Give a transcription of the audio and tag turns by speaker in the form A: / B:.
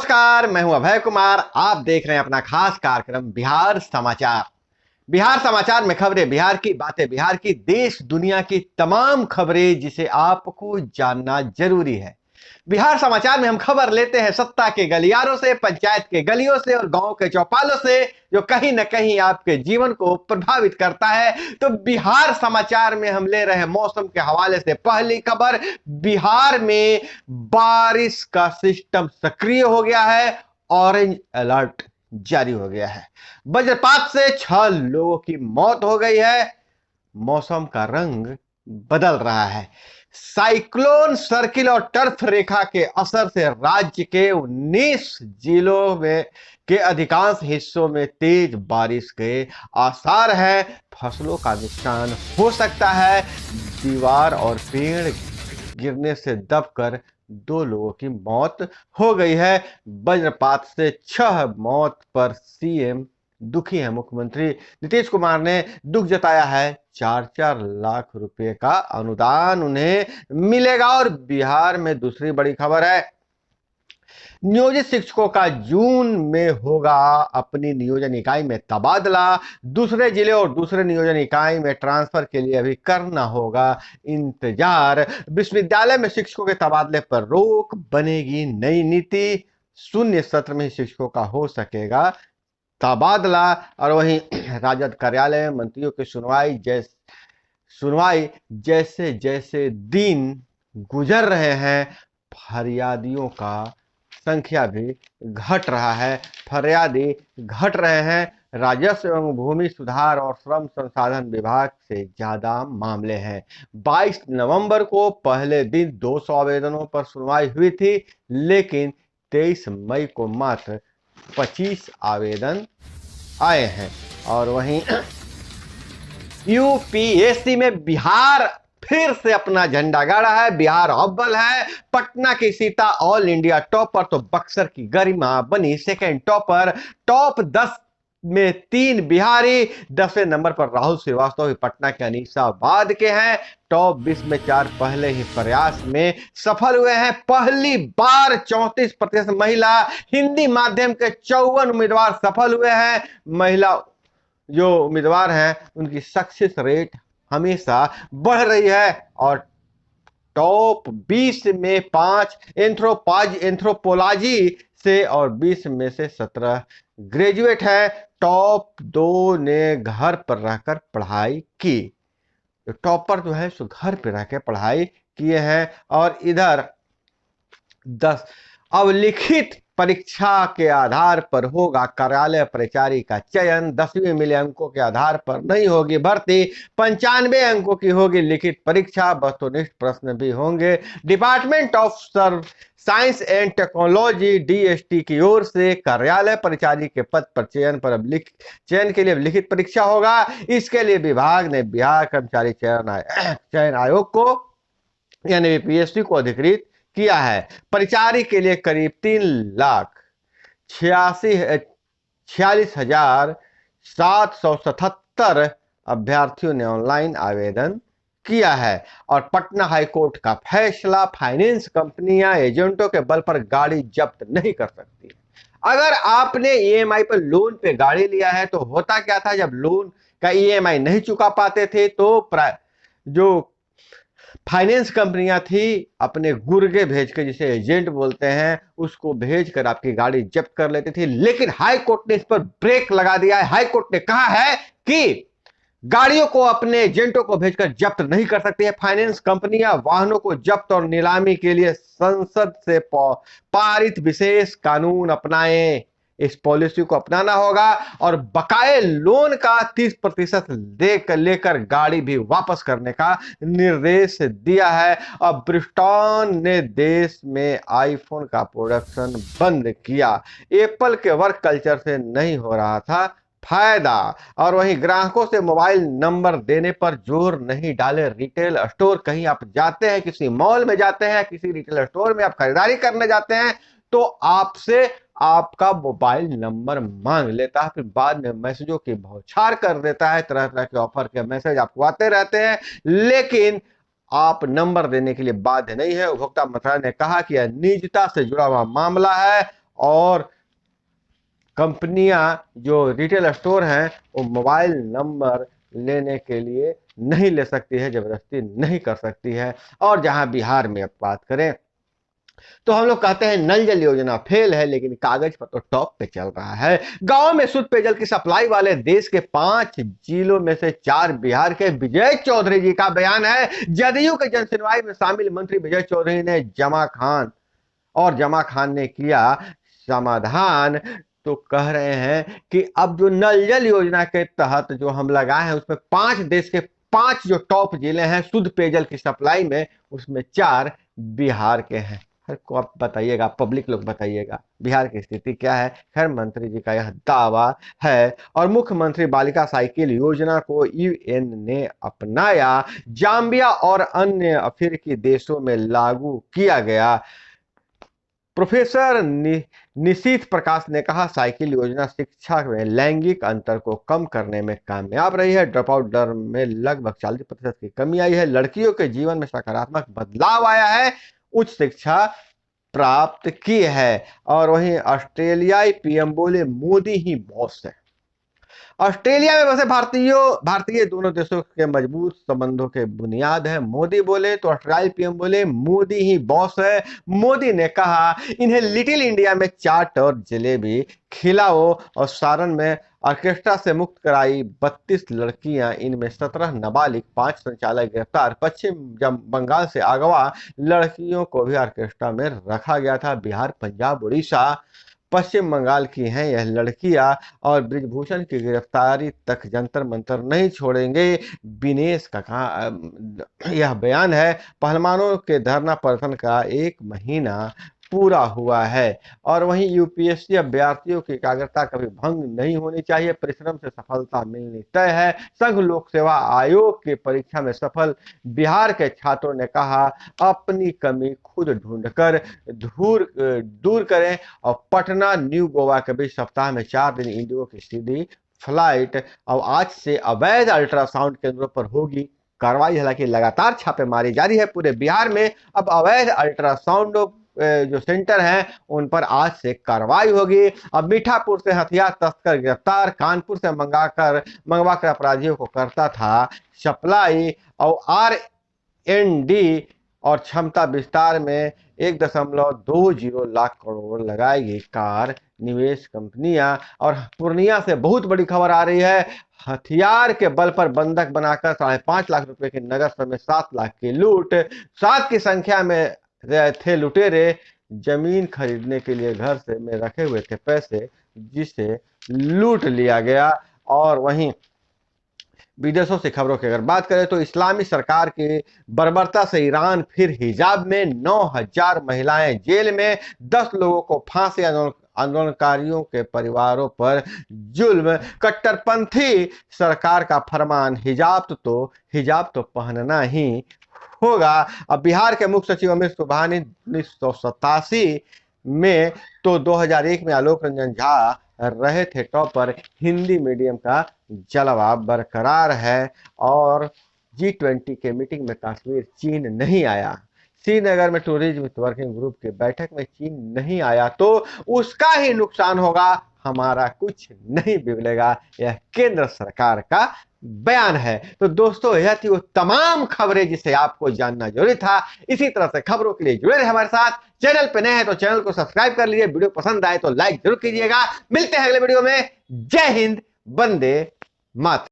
A: नमस्कार, मैं हूं अभय कुमार। आप देख रहे हैं अपना खास कार्यक्रम बिहार समाचार। बिहार समाचार में खबरें, बिहार की बातें, बिहार की देश दुनिया की तमाम खबरें जिसे आपको जानना जरूरी है। बिहार समाचार में हम खबर लेते हैं सत्ता के गलियारों से, पंचायत के गलियों से और गांव के चौपालों से, जो कहीं ना कहीं आपके जीवन को प्रभावित करता है। तो बिहार समाचार में हम ले रहे हैं मौसम के हवाले से पहली खबर। बिहार में बारिश का सिस्टम सक्रिय हो गया है, ऑरेंज अलर्ट जारी हो गया है। वज्रपात से 6 लोगों की मौत हो गई है। मौसम का रंग बदल रहा है। साइक्लोन सर्किल और टर्फ रेखा के असर से राज्य के 19 जिलों में के अधिकांश हिस्सों में तेज बारिश के आसार है। फसलों का नुकसान हो सकता है। दीवार और पेड़ गिरने से दबकर 2 लोगों की मौत हो गई है। वज्रपात से 6 मौत पर सीएम दुखी है। मुख्यमंत्री नीतीश कुमार ने दुख जताया है। 4-4 लाख रुपए का अनुदान उन्हें मिलेगा। और बिहार में दूसरी बड़ी खबर है, नियोजित शिक्षकों का जून में होगा अपनी नियोजन इकाई में तबादला। दूसरे जिले और दूसरे नियोजन इकाई में ट्रांसफर के लिए अभी करना होगा इंतजार। विश्वविद्यालय में शिक्षकों के तबादले पर रोक, बनेगी नई नीति। शून्य सत्र में शिक्षकों का हो सकेगा तबादला। और वहीं राजद कार्यालय में मंत्रियों की सुनवाई जैसे जैसे दिन गुजर रहे हैं, फरियादियों का संख्या भी घट रहा है। फरियादी घट रहे हैं। राजस्व एवं भूमि सुधार और श्रम संसाधन विभाग से ज्यादा मामले हैं। 22 नवंबर को पहले दिन 200 आवेदनों पर सुनवाई हुई थी, लेकिन 23 मई को मात्र 25 आवेदन आए हैं। और वहीं यूपीएससी में बिहार फिर से अपना झंडा गाड़ा है। बिहार अव्वल है। पटना की सीता ऑल इंडिया टॉपर तो बक्सर की गरिमा बनी सेकंड टॉपर। टॉप 10 में 3 बिहारी। 10वें नंबर पर राहुल श्रीवास्तव भी पटना के अनीसाबाद के हैं। टॉप 20 में 4 पहले ही प्रयास में सफल हुए हैं। पहली बार 34% महिला हिंदी माध्यम के 54 उम्मीदवार सफल हुए हैं। महिला जो उम्मीदवार हैं उनकी सक्सेस रेट हमेशा बढ़ रही है। और टॉप 20 में 5 एंथ्रोपोलॉजी से और 20 में से 17 ग्रेजुएट है। टॉप 2 ने घर पर रहकर पढ़ाई की। तो टॉपर जो है सो घर पर रहकर पढ़ाई किए हैं। और इधर 10 अब लिखित परीक्षा के आधार पर होगा कार्यालय परिचारी का चयन। 10वीं मिले अंकों के आधार पर नहीं होगी भर्ती। 95 अंकों की होगी लिखित परीक्षा। वस्तुनिष्ठ प्रश्न भी होंगे। Department of science and technology DST की ओर से कार्यालय परिचारी के पद पर चयन के लिए लिखित परीक्षा होगा। इसके लिए विभाग ने बिहार कर्मचारी चयन आयोग को यानी बीपीएससी को अधिकृत किया है। परिचारी के लिए करीब 3,46,777 अभ्यर्थियों ने ऑनलाइन आवेदन किया है। और पटना हाईकोर्ट का फैसला, फाइनेंस कंपनियां एजेंटों के बल पर गाड़ी जब्त नहीं कर सकती। अगर आपने ईएमआई पर लोन पे गाड़ी लिया है तो होता क्या था, जब लोन का ईएमआई नहीं चुका पाते थे तो जो फाइनेंस कंपनियां थी अपने गुर्गे भेज के, जिसे एजेंट बोलते हैं, उसको भेजकर आपकी गाड़ी जब्त कर लेती थी। लेकिन हाई कोर्ट ने इस पर ब्रेक लगा दिया है। हाई कोर्ट ने कहा है कि गाड़ियों को अपने एजेंटों को भेजकर जब्त नहीं कर सकती है फाइनेंस कंपनियां। वाहनों को जब्त और नीलामी के लिए संसद से पारित विशेष कानून अपनाएं। इस पॉलिसी को अपनाना होगा और बकाये लोन का 30% लेकर गाड़ी भी वापस करने का निर्देश दिया है। अब ब्रिस्टॉन ने देश में आईफोन का प्रोडक्शन बंद किया। एप्पल के वर्क कल्चर से नहीं हो रहा था फायदा। और वहीं ग्राहकों से मोबाइल नंबर देने पर जोर नहीं डाले रिटेल स्टोर। कहीं आप जाते हैं, किसी मॉल में जाते हैं, किसी रिटेल स्टोर में आप खरीदारी करने जाते हैं तो आपसे आपका मोबाइल नंबर मांग लेता है, फिर बाद में मैसेजों की बौछार कर देता है। तरह तरह के ऑफर के मैसेज आपको आते रहते हैं, लेकिन आप नंबर देने के लिए बाध्य नहीं है। उपभोक्ता मंत्रालय ने कहा कि यह निजता से जुड़ा हुआ मामला है और कंपनियां जो रिटेल स्टोर हैं वो मोबाइल नंबर लेने के लिए नहीं ले सकती है, जबरदस्ती नहीं कर सकती है। और जहां बिहार में अब बात करें तो हम लोग कहते हैं नल जल योजना फेल है, लेकिन कागज पर तो टॉप पे चल रहा है। गांव में शुद्ध पेयजल की सप्लाई वाले देश के 5 जिलों में से 4 बिहार के विजय चौधरी जी का बयान है। जदयू के जनसुनवाई में शामिल मंत्री विजय चौधरी ने जमा खान ने किया समाधान। तो कह रहे हैं कि अब जो नल जल योजना के तहत जो हम लगाए हैं उसमें 5 देश के 5 जो टॉप जिले हैं शुद्ध पेयजल की सप्लाई में, उसमें 4 बिहार के हैं। को आप बताइएगा, पब्लिक लोग बताइएगा बिहार की स्थिति क्या है। खैर मंत्री जी का यह दावा है। और मुख्यमंत्री बालिका साइकिल योजना को यूएन ने अपनाया, जाम्बिया और अन्य अफ्रीकी देशों में लागू किया गया। प्रोफेसर निशीथ प्रकाश ने कहा साइकिल योजना शिक्षा में लैंगिक अंतर को कम करने में कामयाब रही है। ड्रॉप आउट दर में लगभग 40% की कमी आई है। लड़कियों के जीवन में सकारात्मक बदलाव आया है। उच्च शिक्षा प्राप्त की है। और वहीं ऑस्ट्रेलियाई पीएम बोले मोदी ही बॉस है। ऑस्ट्रेलिया में बसे भारतीय दोनों देशों के मजबूत संबंधों के बुनियाद है। मोदी बोले तो ऑस्ट्रेलियाई पीएम बोले मोदी ही बॉस है। मोदी ने कहा इन्हें लिटिल इंडिया में चाट और जलेबी खिलाओ। और सारण में ऑर्केस्ट्रा से मुक्त कराई 32 लड़कियां, इनमें 17 नाबालिग, 5 संचालक गिरफ्तार। पश्चिम बंगाल से अगवा लड़कियों को भी ऑर्केस्ट्रा में रखा गया था। बिहार, पंजाब, उड़ीसा, पश्चिम बंगाल की हैं यह लड़कियां। और ब्रिजभूषण की गिरफ्तारी तक जंतर मंतर नहीं छोड़ेंगे, विनेश का कहा यह बयान है। पहलवानों के धरना प्रदर्शन का 1 महीना पूरा हुआ है। और वहीं यूपीएससी अभ्यर्थियों की एकाग्रता कभी भंग नहीं होनी चाहिए, परिश्रम से सफलता मिलनी तय है। संघ लोक सेवा आयोग की परीक्षा में सफल बिहार के छात्रों ने कहा अपनी कमी खुद ढूंढकर दूर करें। और पटना न्यू गोवा के बीच सप्ताह में 4 दिन इंडिगो की सीधी फ्लाइट। और आज से अवैध अल्ट्रासाउंड केंद्रों पर होगी कार्रवाई। हालांकि लगातार छापेमारी जारी है पूरे बिहार में। अब अवैध अल्ट्रासाउंड जो सेंटर हैं उन पर आज से कार्रवाई होगी। अब मीठापुर से हथियार तस्कर गिरफ्तार, कानपुर से मंगवाकर अपराधियों को करता था सप्लाई। और R&D और क्षमता विस्तार में 1.20 लाख करोड़ लगाएगी कार निवेश कंपनियां। और पूर्णिया से बहुत बड़ी खबर आ रही है। हथियार के बल पर बंधक बनाकर 5.5 लाख रुपए की नगद समेत 7 लाख की लूट। 7 की संख्या में थे लुटेरे। जमीन खरीदने के लिए घर से में रखे हुए थे पैसे, जिसे लूट लिया गया। और वहीं विदेशों से खबरों की अगर बात करें तो इस्लामी सरकार की बर्बरता से ईरान फिर हिजाब में, 9,000 महिलाएं जेल में, 10 लोगों को फांसी। आंदोलनकारियों के परिवारों पर जुल्म। कट्टरपंथी सरकार का फरमान हिजाब तो पहनना ही होगा। अब बिहार के मुख्य सचिव अमित सुबहानी 1987 में तो 2001 में आलोक रंजन झा रहे थे टॉपर। हिंदी मीडियम का जलवा बरकरार है। और G20 के मीटिंग में कश्मीर चीन नहीं आया। श्रीनगर में टूरिज्म वर्किंग ग्रुप की बैठक में चीन नहीं आया तो उसका ही नुकसान होगा, हमारा कुछ नहीं बिगड़ेगा, यह केंद्र सरकार का बयान है। तो दोस्तों यह थी वो तमाम खबरें जिसे आपको जानना जरूरी था। इसी तरह से खबरों के लिए जुड़े रहे हमारे साथ। चैनल पे नए हैं तो चैनल को सब्सक्राइब कर लीजिए। वीडियो पसंद आए तो लाइक जरूर कीजिएगा। मिलते हैं अगले वीडियो में। जय हिंद, वंदे मातरम।